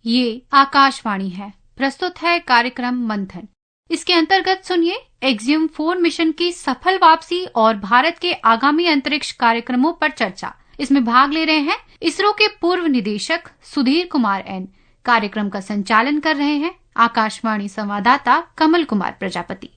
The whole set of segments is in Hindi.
ये आकाशवाणी है। प्रस्तुत है कार्यक्रम मंथन। इसके अंतर्गत सुनिए एक्जियम 4 मिशन की सफल वापसी और भारत के आगामी अंतरिक्ष कार्यक्रमों पर चर्चा। इसमें भाग ले रहे हैं इसरो के पूर्व निदेशक सुधीर कुमार एन। कार्यक्रम का संचालन कर रहे हैं आकाशवाणी संवाददाता कमल कुमार प्रजापति।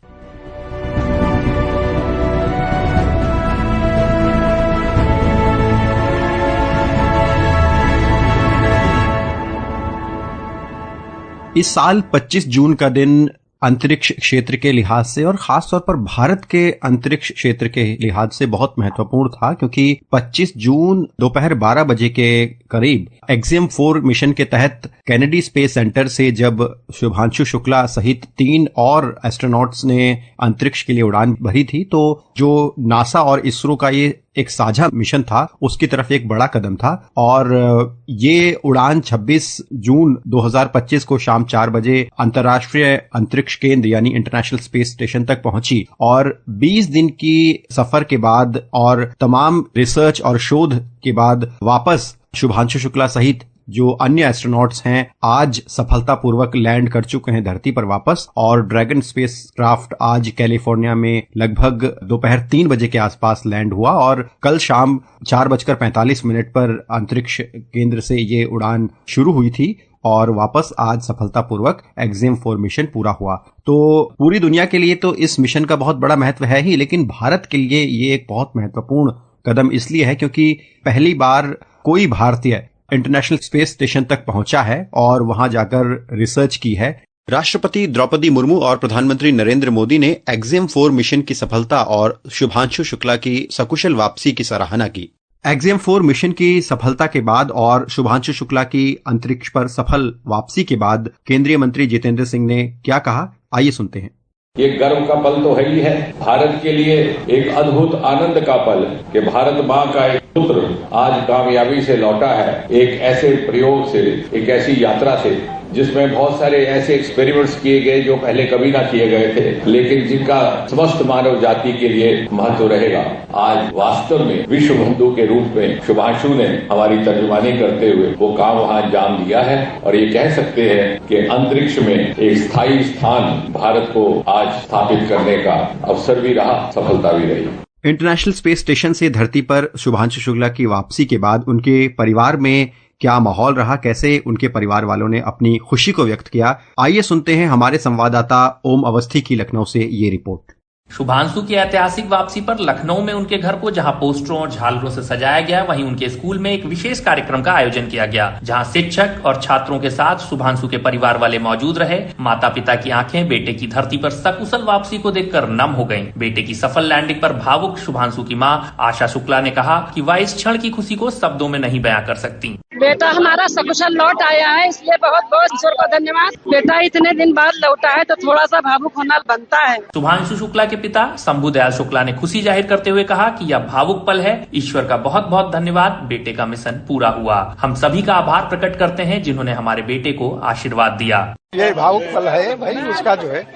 इस साल 25 जून का दिन अंतरिक्ष क्षेत्र के लिहाज से और खासतौर पर भारत के अंतरिक्ष क्षेत्र के लिहाज से बहुत महत्वपूर्ण था, क्योंकि 25 जून दोपहर 12 बजे के करीब एक्जियम 4 मिशन के तहत कैनेडी स्पेस सेंटर से जब शुभांशु शुक्ला सहित 3 और एस्ट्रोनॉट्स ने अंतरिक्ष के लिए उड़ान भरी थी, तो जो नासा और इसरो का ये एक साझा मिशन था उसकी तरफ एक बड़ा कदम था। और ये उड़ान 26 जून 2025 को शाम 4 बजे अंतर्राष्ट्रीय अंतरिक्ष केंद्र यानी इंटरनेशनल स्पेस स्टेशन तक पहुंची और 20 दिन की सफर के बाद और तमाम रिसर्च और शोध के बाद वापस शुभांशु शुक्ला सहित जो अन्य एस्ट्रोनॉट्स हैं आज सफलतापूर्वक लैंड कर चुके हैं धरती पर वापस। और ड्रैगन स्पेस क्राफ्ट आज कैलिफोर्निया में लगभग दोपहर 3 बजे के आसपास लैंड हुआ और कल शाम 4:45 पर अंतरिक्ष केंद्र से ये उड़ान शुरू हुई थी और वापस आज सफलतापूर्वक एक्जियम 4 मिशन पूरा हुआ। तो पूरी दुनिया के लिए तो इस मिशन का बहुत बड़ा महत्व है ही, लेकिन भारत के लिए ये एक बहुत महत्वपूर्ण कदम इसलिए है क्योंकि पहली बार कोई भारतीय इंटरनेशनल स्पेस स्टेशन तक पहुंचा है और वहां जाकर रिसर्च की है। राष्ट्रपति द्रौपदी मुर्मू और प्रधानमंत्री नरेंद्र मोदी ने एक्जियम 4 मिशन की सफलता और शुभांशु शुक्ला की सकुशल वापसी की सराहना की। एक्जियम 4 मिशन की सफलता के बाद और शुभांशु शुक्ला की अंतरिक्ष पर सफल वापसी के बाद केंद्रीय मंत्री जितेंद्र सिंह ने क्या कहा, आइए सुनते हैं। ये गर्व का पल तो है ही है, भारत के लिए एक अद्भुत आनंद का पल कि भारत माँ का एक पुत्र आज कामयाबी से लौटा है, एक ऐसे प्रयोग से, एक ऐसी यात्रा से जिसमें बहुत सारे ऐसे एक्सपेरिमेंट्स किए गए जो पहले कभी ना किए गए थे, लेकिन जिनका समस्त मानव जाति के लिए महत्व रहेगा। आज वास्तव में विश्व बंधु के रूप में शुभांशु ने हमारी तर्जुमानी करते हुए वो काम वहां अंजाम दिया है और ये कह सकते हैं कि अंतरिक्ष में एक स्थायी स्थान भारत को आज स्थापित करने का अवसर भी रहा, सफलता भी रही। इंटरनेशनल स्पेस स्टेशन से धरती पर शुभांशु शुक्ला की वापसी के बाद उनके परिवार में क्या माहौल रहा, कैसे उनके परिवार वालों ने अपनी खुशी को व्यक्त किया, आइए सुनते हैं हमारे संवाददाता ओम अवस्थी की लखनऊ से ये रिपोर्ट। शुभांशु की ऐतिहासिक वापसी पर लखनऊ में उनके घर को जहां पोस्टरों और झालरों से सजाया गया, वहीं उनके स्कूल में एक विशेष कार्यक्रम का आयोजन किया गया, जहां शिक्षक और छात्रों के साथ शुभांशु के परिवार वाले मौजूद रहे। माता पिता की आंखें बेटे की धरती पर सकुशल वापसी को देखकर नम हो गईं। बेटे की सफल लैंडिंग पर भावुक शुभांशु की मां आशा शुक्ला ने कहा कि वह इस क्षण की खुशी को शब्दों में नहीं बयां कर सकती। बेटा हमारा सकुशल लौट आया है, इसलिए बहुत बहुत ईश्वर को धन्यवाद। बेटा इतने दिन बाद लौटा है तो थोड़ा सा भावुक होना बनता है। शुभांशु शुक्ला के पिता शंभू दयाल शुक्ला ने खुशी जाहिर करते हुए कहा कि यह भावुक पल है, ईश्वर का बहुत बहुत धन्यवाद, बेटे का मिशन पूरा हुआ। हम सभी का आभार प्रकट करते हैं जिन्होंने हमारे बेटे को आशीर्वाद दिया। ये भावुक पल है भाई, उसका जो है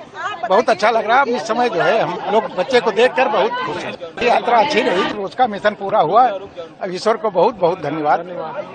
बहुत अच्छा लग रहा है। इस समय जो है हम लोग बच्चे को देखकर बहुत खुश हैं। ये यात्रा अच्छी रही, उसका मिशन पूरा हुआ। अब ईश्वर को बहुत बहुत धन्यवाद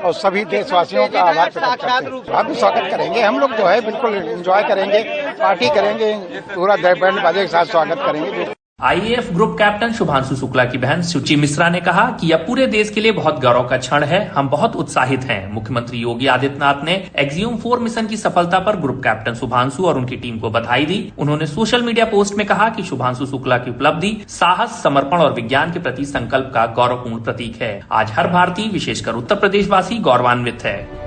और सभी देशवासियों का आभार प्रकट करते हैं। आप भी स्वागत करेंगे, हम लोग जो है बिल्कुल एंजॉय करेंगे, पार्टी करेंगे, पूरा बैंड बाजे के साथ स्वागत करेंगे। IAF group captain Shubhanshu Shukla की बहन सुचि मिश्रा ने कहा कि यह पूरे देश के लिए बहुत गौरव का क्षण है, हम बहुत उत्साहित हैं। मुख्यमंत्री योगी आदित्यनाथ ने एक्जियम 4 मिशन की सफलता पर ग्रुप कैप्टन शुभांशु और उनकी टीम को बधाई दी। उन्होंने सोशल मीडिया पोस्ट में कहा कि शुभांशु शुक्ला की उपलब्धि साहस, समर्पण और विज्ञान के प्रति संकल्प का गौरवपूर्ण प्रतीक है। आज हर भारतीय, विशेषकर उत्तर प्रदेश वासी गौरवान्वित है।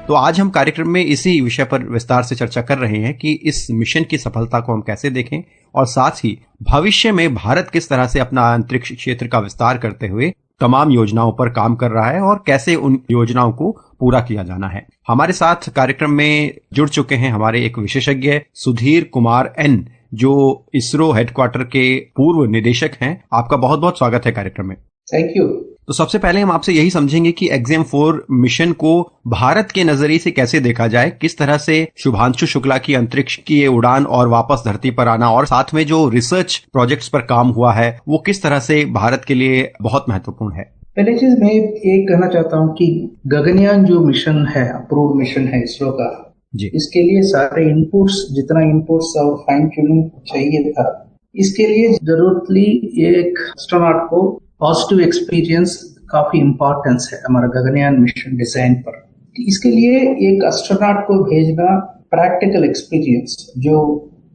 तो आज हम कार्यक्रम में इसी विषय पर विस्तार से चर्चा कर रहे हैं कि इस मिशन की सफलता को हम कैसे देखें और साथ ही भविष्य में भारत किस तरह से अपना अंतरिक्ष क्षेत्र का विस्तार करते हुए तमाम योजनाओं पर काम कर रहा है और कैसे उन योजनाओं को पूरा किया जाना है। हमारे साथ कार्यक्रम में जुड़ चुके हैं हमारे एक विशेषज्ञ सुधीर कुमार एन, जो इसरो हेडक्वार्टर के पूर्व निदेशक हैं। आपका बहुत बहुत स्वागत है कार्यक्रम में। Thank you. तो सबसे पहले हम आपसे यही समझेंगे कि एक्जियम 4 मिशन को भारत के नजरिए से कैसे देखा जाए, किस तरह से शुभांशु शुक्ला की अंतरिक्ष की ये उड़ान और वापस धरती पर आना और साथ में जो रिसर्च प्रोजेक्ट्स पर काम हुआ है वो किस तरह से भारत के लिए बहुत महत्वपूर्ण है। पहले चीज मैं ये कहना चाहता हूँ कि गगनयान जो मिशन है, अप्रूव्ड मिशन है इसरो का जी। इसके लिए सारे इनपुट्स, जितना इनपुट्स और फाइन ट्यूनिंग चाहिए था, इसके लिए जरूरत ली एक एस्ट्रोनॉट को पॉजिटिव एक्सपीरियंस काफी इम्पोर्टेंस है हमारा गगनयान मिशन डिजाइन पर। इसके लिए एक एस्ट्रोनॉट को भेजना प्रैक्टिकल एक्सपीरियंस जो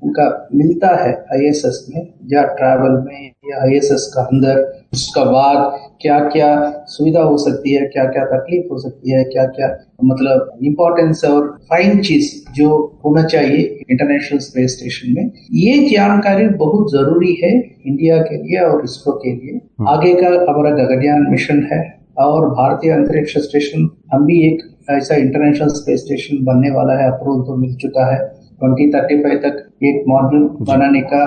उनका मिलता है आईएसएस में या ट्रैवल में या आईएसएस का अंदर, उसका बाद क्या क्या सुविधा हो सकती है, क्या क्या तकलीफ हो सकती है, क्या क्या मतलब इम्पोर्टेंस और फाइन चीज जो होना चाहिए इंटरनेशनल स्पेस स्टेशन में, ये जानकारी बहुत जरूरी है इंडिया के लिए और इसरो के लिए। आगे का हमारा गगनयान मिशन है और भारतीय अंतरिक्ष स्टेशन, हम भी एक ऐसा इंटरनेशनल स्पेस स्टेशन बनने वाला है, अप्रूवल तो मिल चुका है। 2035 तक एक मॉड्यूल बनाने का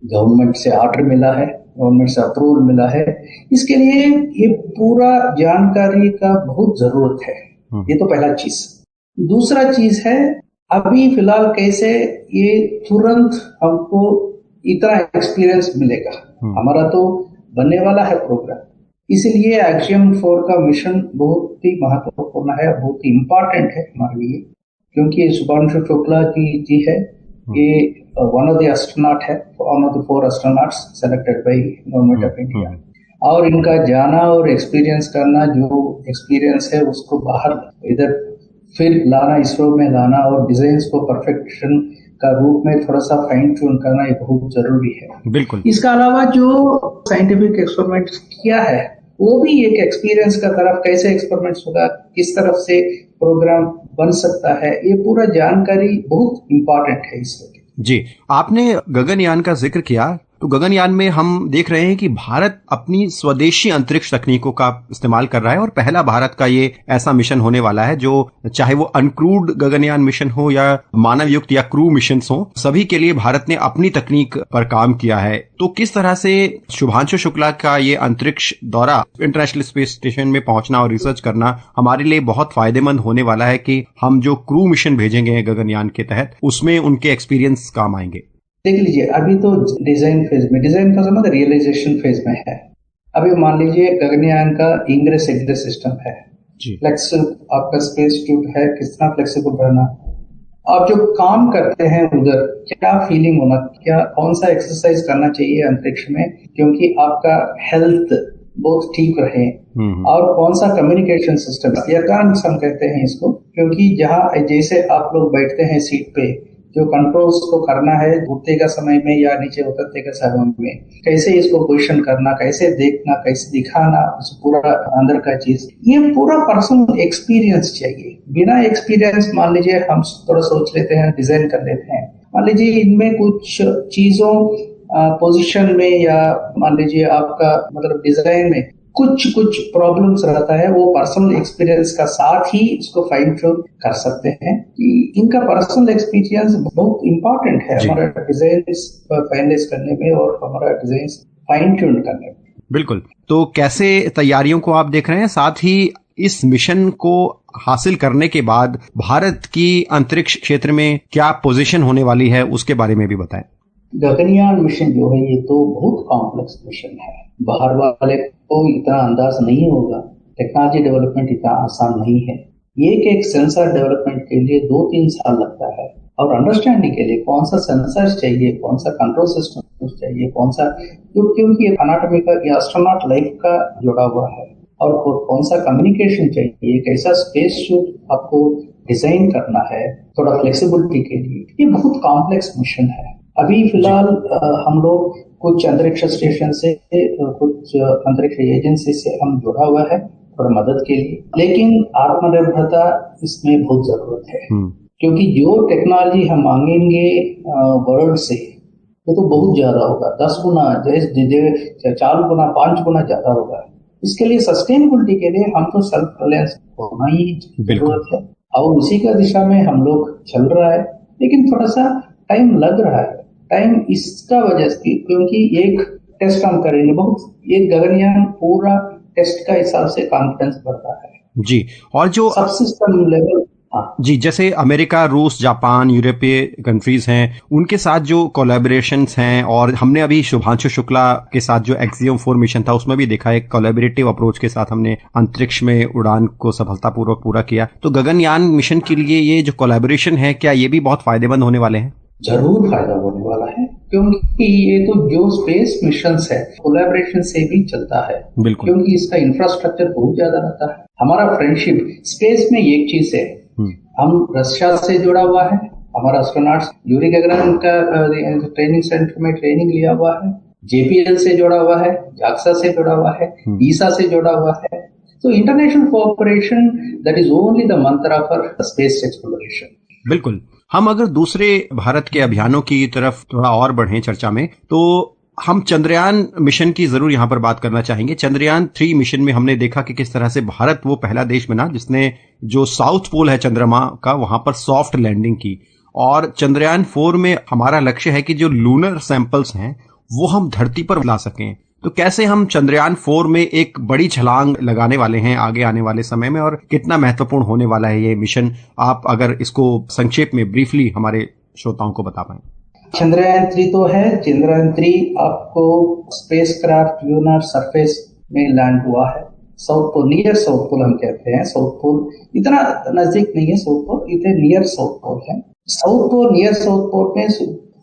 गवर्नमेंट से ऑर्डर मिला है, गवर्नमेंट से अप्रूवल मिला है। इसके लिए ये पूरा जानकारी का बहुत जरूरत है। ये तो पहला चीज। दूसरा चीज है अभी फिलहाल कैसे ये तुरंत हमको इतना एक्सपीरियंस मिलेगा। हमारा तो बनने वाला है प्रोग्राम, इसलिए एक्सियम 4 का मिशन बहुत ही महत्वपूर्ण है, बहुत ही इम्पोर्टेंट है हमारे लिए, क्योंकि शुभांशु शुक्ला जी है, ये वन ऑफ द एस्ट्रोनॉट है, one of the 4 astronauts selected by government of India. और इनका जाना और एक्सपीरियंस करना, जो एक्सपीरियंस है उसको बाहर इधर फिर लाना, इसरो में लाना और डिजाइन को परफेक्शन का रूप में थोड़ा सा फाइन ट्यून करना, ये बहुत जरूरी है। बिल्कुल। इसका अलावा जो साइंटिफिक एक्सपेरिमेंट किया है वो भी एक एक्सपीरियंस का तरफ, कैसे एक्सपेरिमेंट्स होगा, किस तरफ से प्रोग्राम बन सकता है, ये पूरा जानकारी बहुत इम्पोर्टेंट है इसके। जी, आपने गगनयान का जिक्र किया, तो गगनयान में हम देख रहे हैं कि भारत अपनी स्वदेशी अंतरिक्ष तकनीकों का इस्तेमाल कर रहा है और पहला भारत का ये ऐसा मिशन होने वाला है जो, चाहे वो अनक्रूड गगनयान मिशन हो या मानव युक्त या क्रू मिशन हो, सभी के लिए भारत ने अपनी तकनीक पर काम किया है। तो किस तरह से शुभांशु शुक्ला का ये अंतरिक्ष दौरा, इंटरनेशनल स्पेस स्टेशन में पहुंचना और रिसर्च करना हमारे लिए बहुत फायदेमंद होने वाला है कि हम जो क्रू मिशन भेजेंगे गगनयान के तहत, उसमें उनके एक्सपीरियंस काम आएंगे। देख लीजिए, अभी तो डिजाइन फेज में, डिजाइन का मतलब रियलाइजेशन फेज में है। अभी मान लीजिए गगनयान का इंग्रेस एग्रेस सिस्टम है, फ्लेक्सिबल आपका स्पेस ट्यूब है, कितना फ्लेक्सिबल रहना, आप जो काम करते हैं उधर क्या फीलिंग होना, क्या कौन सा एक्सरसाइज करना चाहिए अंतरिक्ष में, क्योंकि आपका हेल्थ बहुत ठीक रहे, और कौन सा कम्युनिकेशन सिस्टम, एयरकार्स हम कहते हैं इसको, क्योंकि जहाँ जैसे आप लोग बैठते हैं सीट पे, जो कंट्रोल्स को करना है उठते का समय में या नीचे उतरते का समय में, कैसे इसको पोजिशन करना, कैसे देखना, कैसे दिखाना, पूरा अंदर का चीज, ये पूरा पर्सनल एक्सपीरियंस चाहिए। बिना एक्सपीरियंस मान लीजिए हम थोड़ा सोच लेते हैं, डिजाइन कर लेते हैं, मान लीजिए इनमें कुछ चीजों पोजीशन में या मान लीजिए आपका मतलब डिजाइन में कुछ प्रॉब्लम्स रहता है, वो पर्सनल एक्सपीरियंस का साथ ही इसको फाइन ट्यून कर सकते हैं। कि इनका पर्सनल एक्सपीरियंस बहुत इंपॉर्टेंट है हमारा डिजाइन फाइनलाइज करने में और हमारा डिजाइन फाइन ट्यून करने में। बिल्कुल। तो कैसे तैयारियों को आप देख रहे हैं, साथ ही इस मिशन को हासिल करने के बाद भारत की अंतरिक्ष क्षेत्र में क्या पोजीशन होने वाली है, उसके बारे में भी बताएं। गगनयान मिशन जो है ये तो बहुत कॉम्प्लेक्स मिशन है, बाहर वाले को इतना अंदाज नहीं होगा, टेक्नोलॉजी डेवलपमेंट इतना आसान नहीं है। एक सेंसर डेवलपमेंट के लिए 2-3 साल लगता है, और अंडरस्टैंडिंग के लिए कौन सा सेंसर चाहिए, कौन सा कंट्रोल सिस्टम चाहिए, कौन सा, क्योंकि एनाटॉमी का या एस्ट्रोनॉट लाइफ का जुड़ा हुआ है, और कौन सा कम्युनिकेशन चाहिए, कैसा स्पेस सूट आपको डिजाइन करना है थोड़ा फ्लेक्सिबिलिटी के लिए, ये बहुत कॉम्प्लेक्स मिशन है। अभी फिलहाल हम लोग कुछ अंतरिक्ष स्टेशन से, कुछ अंतरिक्ष एजेंसी से हम जुड़ा हुआ है थोड़ा मदद के लिए, लेकिन आत्मनिर्भरता इसमें बहुत जरूरत है, क्योंकि जो टेक्नोलॉजी हम मांगेंगे वर्ल्ड से वो तो बहुत ज्यादा होगा, 10 गुना, जैसे 4 गुना 5 गुना ज्यादा होगा। इसके लिए सस्टेनेबिलिटी के लिए हम तो सेल्फ रिलायंस होना ही जरूरत है, और उसी का दिशा में हम लोग चल रहा है, लेकिन थोड़ा सा टाइम लग रहा है। टाइम इसका वजह से क्योंकि एक टेस्ट हम करेंगे, बहुत एक गगनयान पूरा टेस्ट का हिसाब से कॉन्फिडेंस बढ़ता है जी। और जो सब सिस्टम लेवल जी, जैसे अमेरिका, रूस, जापान, यूरोपीय कंट्रीज हैं, उनके साथ जो कोलैबोरेशंस हैं, और हमने अभी शुभांशु शुक्ला के साथ जो एक्सियम 4 मिशन था उसमें भी देखा एक कोलैबोरेटिव अप्रोच के साथ हमने अंतरिक्ष में उड़ान को सफलतापूर्वक पूरा किया। तो गगनयान मिशन के लिए ये जो कोलैबोरेशन है, क्या ये भी बहुत फायदेमंद होने वाले हैं? जरूर फायदा होने वाला है, क्योंकि ये तो जो स्पेस मिशंस है कोलैबोरेशन से भी चलता है। बिल्कुल, क्योंकि इसका इंफ्रास्ट्रक्चर बहुत ज्यादा रहता है। हमारा फ्रेंडशिप स्पेस में एक चीज है, हम रशिया से जुड़ा हुआ है, हमारा एस्ट्रोनॉट्स यूरी गगनयान का ट्रेनिंग सेंटर में ट्रेनिंग लिया हुआ है, JPL से जुड़ा हुआ है, JAXA से जुड़ा हुआ है, ESA से जुड़ा हुआ है। तो international cooperation that is only the मंत्र फॉर स्पेस एक्सप्लोरेशन। बिल्कुल। हम अगर दूसरे भारत के अभियानों की तरफ थोड़ा और बढ़ें चर्चा में, तो हम चंद्रयान मिशन की जरूर यहां पर बात करना चाहेंगे। चंद्रयान 3 मिशन में हमने देखा कि किस तरह से भारत वो पहला देश बना जिसने जो साउथ पोल है चंद्रमा का, वहां पर सॉफ्ट लैंडिंग की। और चंद्रयान 4 में हमारा लक्ष्य है कि जो लूनर सैंपल्स हैं वो हम धरती पर ला सकें। तो कैसे हम चंद्रयान 4 में एक बड़ी छलांग लगाने वाले हैं आगे आने वाले समय में, और कितना महत्वपूर्ण होने वाला है ये मिशन? आप अगर इसको संक्षेप में ब्रीफली हमारे श्रोताओं को बता पाएं। चंद्रयान 3 तो है। चंद्रयान 3 आपको स्पेसक्राफ्ट लूनर सरफेस में लैंड हुआ है। South pole, near south pole हम कहते हैं। साउथ पोल इतना नजदीक नहीं है, साउथ पोल इतने नियर साउथ पोल है। South pole, near south pole में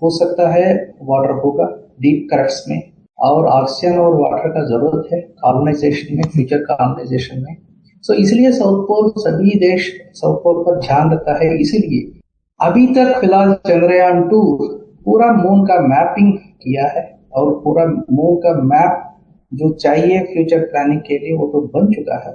हो सकता है वाटर होगा डीप करट्स में, और ऑक्सीजन और वाटर का जरूरत है कॉलोनाइजेशन में, फ्यूचर कॉलोनाइजेशन में। सो इसलिए साउथ पोल, सभी देश साउथ पोल पर ध्यान रखता है। इसीलिए अभी तक फिलहाल चंद्रयान 2 पूरा मून का मैपिंग किया है, और पूरा मून का मैप जो चाहिए फ्यूचर प्लानिंग के लिए वो तो बन चुका है।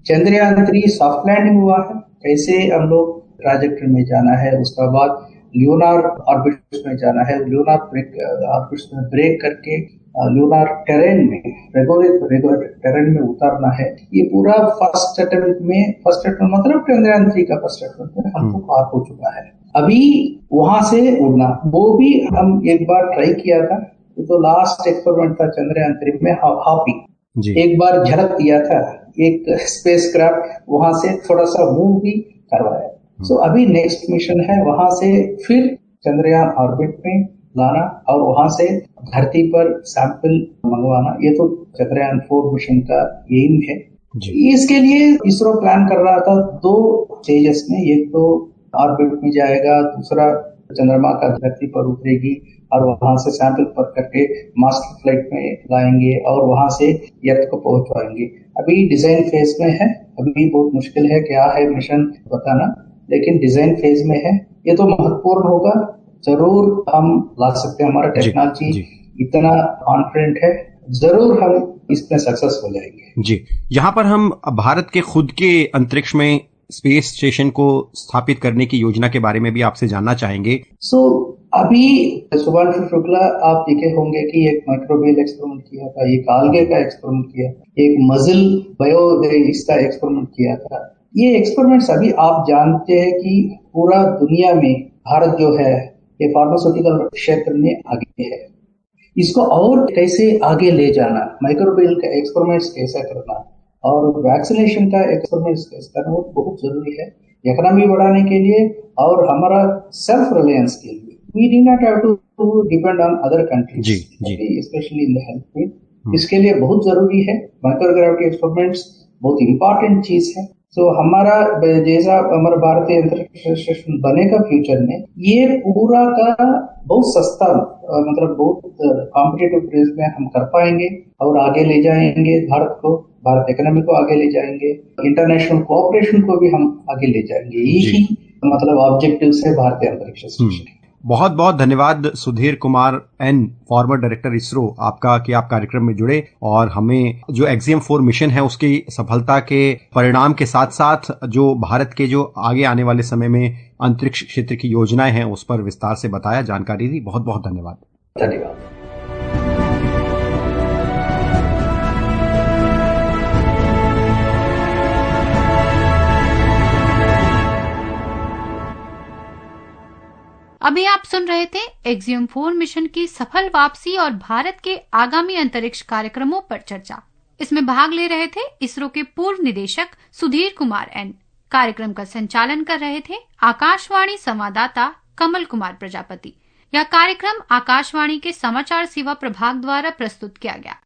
चंद्रयान 3 सॉफ्ट लैंडिंग हुआ है, कैसे हम लोग ट्रैजेक्टरी में जाना है, उसके बाद ल्यूनार ऑर्बिट्स में जाना है, ल्यूनार ऑर्बिट्स में ब्रेक करके लूनार टेरेन में, रेगुलर टेरेन में उतारना है। ये पूरा फर्स्ट अटेम्प्ट मतलब चंद्रयान 3 का फर्स्ट अटेम्प्ट में हमको पार हो चुका है। अभी वहां से उड़ना, वो भी हम एक बार ट्राई किया था। तो लास्ट एक्सपेरिमेंट था चंद्रयान 3 में हॉपिंग, एक बार झलक दिया था, एक स्पेसक्राफ्ट वहां से थोड़ा सा मूव भी करवाया। सो अभी नेक्स्ट मिशन है वहां से फिर चंद्रयान ऑर्बिट में लाना और वहां से धरती पर सैंपल मंगवाना। ये तो चंद्रयान 4 मिशन का एम है। इसके लिए इसरो प्लान कर रहा था 2 स्टेजेस में, एक तो ऑर्बिट में जाएगा, दूसरा चंद्रमा का धरती पर उतरेगी और वहां से सैंपल पर करके मास्टर फ्लाइट में लाएंगे और वहां से अर्थ को पहुंचवाएंगे। अभी डिजाइन फेज में है, अभी बहुत मुश्किल है क्या है मिशन बताना, लेकिन डिजाइन फेज में है। ये तो महत्वपूर्ण होगा, जरूर हम ला सकते हैं। हमारा टेक्नोलॉजी इतना कॉन्फिडेंट है, जरूर हम इसमें सक्सेस हो जाएंगे। जी, यहाँ पर हम भारत के खुद के अंतरिक्ष में स्पेस स्टेशन को स्थापित करने की योजना के बारे में भी आपसे जानना चाहेंगे। अभी शुभांशु शुक्ला आप देखे होंगे कि एक माइक्रोबियल एक्सपेरिमेंट किया था, एक आल्गे का एक्सपेरिमेंट किया, एक मजल बायो इसका एक्सपेरिमेंट किया था। ये एक्सपेरिमेंट्स अभी आप जानते हैं कि पूरा दुनिया में भारत जो है ये फार्मास्यूटिकल क्षेत्र में आगे है। इसको और कैसे आगे ले जाना, माइक्रोबियल का एक्सपेरिमेंट्स कैसा करना और वैक्सीनेशन का एक्सपेरिमेंट्स कैसे करना, वो बहुत जरूरी है इकोनॉमी बढ़ाने के लिए और हमारा सेल्फ रिलायंस के लिए। We do not have to depend on other countries, specially in the health field. इसके लिए बहुत जरूरी है माइक्रोग्राविटी एक्सपेरिमेंट्स, बहुत इंपॉर्टेंट चीज है। हमारा जैसा हमारा भारतीय अंतरिक्ष स्टेशन बनेगा फ्यूचर में, ये पूरा का बहुत सस्ता मतलब बहुत कॉम्पिटिटिव प्राइस में हम कर पाएंगे और आगे ले जाएंगे भारत को, भारत इकोनॉमी को आगे ले जाएंगे, इंटरनेशनल कोऑपरेशन को भी हम आगे ले जाएंगे। यही मतलब ऑब्जेक्टिव है भारतीय अंतरिक्ष स्टेशन। बहुत बहुत धन्यवाद Sudhir Kumar N, former director ISRO, आपका कि आप कार्यक्रम में जुड़े और हमें जो एक्सियम 4 मिशन है उसकी सफलता के परिणाम के साथ साथ जो भारत के जो आगे आने वाले समय में अंतरिक्ष क्षेत्र की योजनाएं हैं उस पर विस्तार से बताया, जानकारी दी। बहुत बहुत धन्यवाद। धन्यवाद। अभी आप सुन रहे थे एक्सियम 4 मिशन की सफल वापसी और भारत के आगामी अंतरिक्ष कार्यक्रमों पर चर्चा। इसमें भाग ले रहे थे इसरो के पूर्व निदेशक सुधीर कुमार एन। कार्यक्रम का संचालन कर रहे थे आकाशवाणी संवाददाता कमल कुमार प्रजापति। यह कार्यक्रम आकाशवाणी के समाचार सेवा प्रभाग द्वारा प्रस्तुत किया गया।